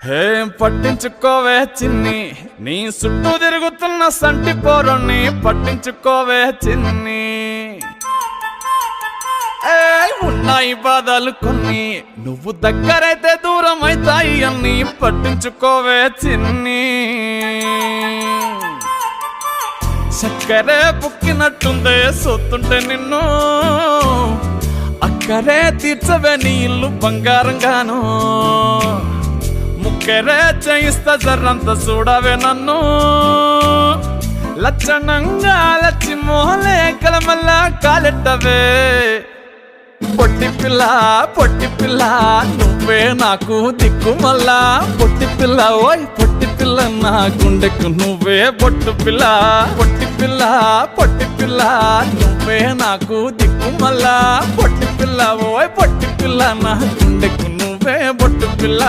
హే పట్టించుకోవే చిన్ని, నీ చుట్టూ తిరుగుతున్న సంటి పోరుని పట్టించుకోవే చిన్ని. ఉన్నాయి బాధలు కొన్ని, నువ్వు దగ్గరైతే దూరం అవుతాయి అన్ని పట్టించుకోవే చిన్ని. చక్కరే పుక్కినట్టుందే సొత్తుంటే నిన్ను, అక్కరే తీర్చవే నీ ఇల్లు బంగారంగాను. ముక్కరే చేయిస్తా జర్రంత చూడవే నన్ను, లక్షణంగా లచ్చి మోహలే కలమల్లా కాలెట్టవే. పొట్టి పిల్ల నువ్వే నాకు దిక్కు మల్లా. పొట్టి పిల్ల ఓయ్ పొట్టి పిల్ల నా గుండెకు నువ్వే బొట్టు పిల్ల. పొట్టి పిల్ల నువ్వే నాకు దిక్కు మల్లా. పొట్టి పిల్ల ఓయ్ పొట్టి పిల్ల నా గుండెకు నువ్వే బొట్టు పిల్ల.